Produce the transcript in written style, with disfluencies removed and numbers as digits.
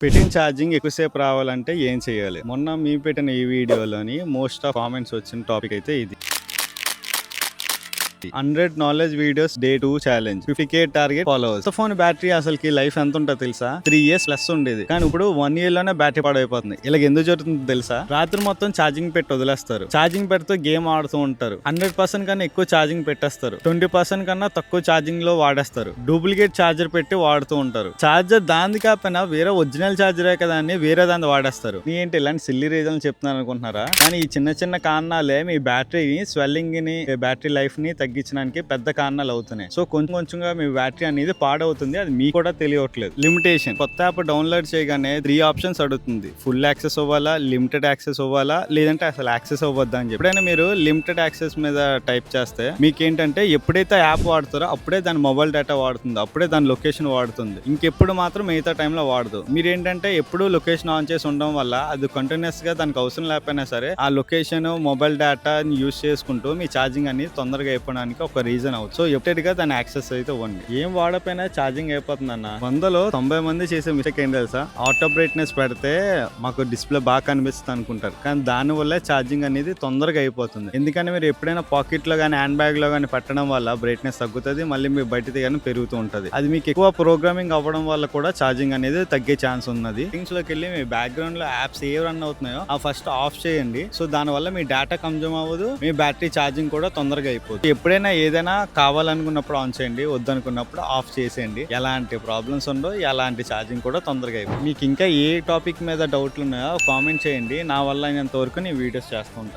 పెట్టిన ఛార్జింగ్ ఎక్కువసేపు రావాలంటే ఏం చేయాలి? మొన్న మేము పెట్టిన ఈ వీడియోలోని మోస్ట్ ఆఫ్ కామెంట్స్ వచ్చిన టాపిక్ అయితే ఇది. 100 knowledge videos day 2 challenge 50K target followers. Phone battery అసలుకి లైఫ్ ఎంత ఉంటుందో తెలుసా? 3 years ప్లస్ ఉండేది, కానీ ఇప్పుడు 1 year లోనే బ్యాటరీ పాడైపోతుంది. ఇలా ఎందుకు జరుగుతుందో తెలుసా? రాత్రి మొత్తం ఛార్జింగ్ పెట్టి వదిలేస్తారు. ఛార్జింగ్ పెడుతూ గేమ్ ఆడుతూ ఉంటారు. 100% కన్నా ఎక్కువ ఛార్జింగ్ పెట్టేస్తారు. 20% కన్నా తక్కువ ఛార్జింగ్ లో వాడేస్తారు. డూప్లికేట్ ఛార్జర్ పెట్టి వాడుతూ ఉంటారు. ఛార్జర్ దాని కాకపోయినా వేరే ఒరిజినల్ ఛార్జరే కదా అని వేరే దాన్ని వాడేస్తారు. ఏంటి ఇలాంటి సిల్లీ రీజన్ చెప్తున్నాను అనుకుంటున్నారా? కానీ ఈ చిన్న చిన్న కారణాలే మీ బ్యాటరీని స్వెల్లింగ్ ని, బ్యాటరీ లైఫ్ ని తగ్గించడానికి పెద్ద కారణాలు అవుతున్నాయి. సో కొంచెం కొంచెంగా మీ బ్యాటరీ అనేది పాడవుతుంది. అది మీకు కూడా తెలియట్లేదు. లిమిటేషన్. కొత్త యాప్ డౌన్లోడ్ చేయగానే 3 ఆప్షన్స్ అడుగుతుంది. ఫుల్ యాక్సెస్ అవ్వాలా, లిమిటెడ్ యాక్సెస్ అవ్వాలా, లేదంటే అసలు యాక్సెస్ అవ్వద్దా అని చెప్పి. ఎప్పుడైనా మీరు లిమిటెడ్ యాక్సెస్ మీద టైప్ చేస్తే మీకేంటంటే ఎప్పుడైతే యాప్ వాడుతారో అప్పుడే దాని మొబైల్ డేటా వాడుతుంది, అప్పుడే దాని లొకేషన్ వాడుతుంది. ఇంకెప్పుడు మాత్రం మిగతా టైంలో వాడదు. మీరేంటంటే ఎప్పుడు లొకేషన్ ఆన్ చేసి ఉండడం వల్ల అది కంటిన్యూస్ గా దానికి అవసరం లేకపోయినా సరే ఆ లొకేషన్, మొబైల్ డేటా యూజ్ చేసుకుంటూ మీ ఛార్జింగ్ అనేది తొందరగా అయిపోవడానికి ఒక రీజన్ అవుతుంది. సో ఎప్పటిగా దాని యాక్సెస్ అయితే ఇవ్వండి. ఏం వాడపోయినా ఛార్జింగ్ అయిపోతుంది అన్న. 100లో 90 మంది చేసే మిస్టేక్ ఏం తెలుసా? ఆటో బ్రైట్నెస్ పెడితే మాకు డిస్ప్లే బాగా కనిపిస్తుంది అనుకుంటారు, కానీ దాని వల్ల ఛార్జింగ్ అనేది తొందరగా అయిపోతుంది. ఎందుకంటే మీరు ఎప్పుడైనా పాకెట్ లో కానీ హ్యాండ్ బ్యాగ్ లో కానీ పెట్టడం వల్ల బ్రైట్నెస్ తగ్గుతుంది, మళ్ళీ మీ బయట తీయగానే పెరుగుతూ ఉంటుంది. అది మీకు ఎక్కువ ప్రోగ్రామింగ్ అవ్వడం వల్ల కూడా ఛార్జింగ్ అనేది తగ్గే ఛాన్స్ ఉన్నది. సెట్టింగ్స్ లోకి వెళ్ళి మీ బ్యాక్గ్రౌండ్ లో యాప్స్ ఏ రన్ అవుతున్నాయో ఆ ఫస్ట్ ఆఫ్ చేయండి. సో దాని వల్ల మీ డేటా కన్జ్యూమ్ అవ్వదు, మీ బ్యాటరీ ఛార్జింగ్ కూడా తొందరగా అయిపోతుంది. ఎప్పుడైనా ఏదైనా కావాలనుకున్నప్పుడు ఆన్ చేయండి, వద్దనుకున్నప్పుడు ఆఫ్ చేసేయండి. ఎలాంటి ప్రాబ్లమ్స్ ఉండవు, ఎలాంటి ఛార్జింగ్ కూడా తొందరగా అయిపోతుంది. మీకు ఇంకా ఏ టాపిక్ మీద డౌట్లు ఉన్నాయో కామెంట్ చేయండి. నా వల్ల అయినంత వరకు నేను వీడియోస్ చేస్తూ ఉంటాను.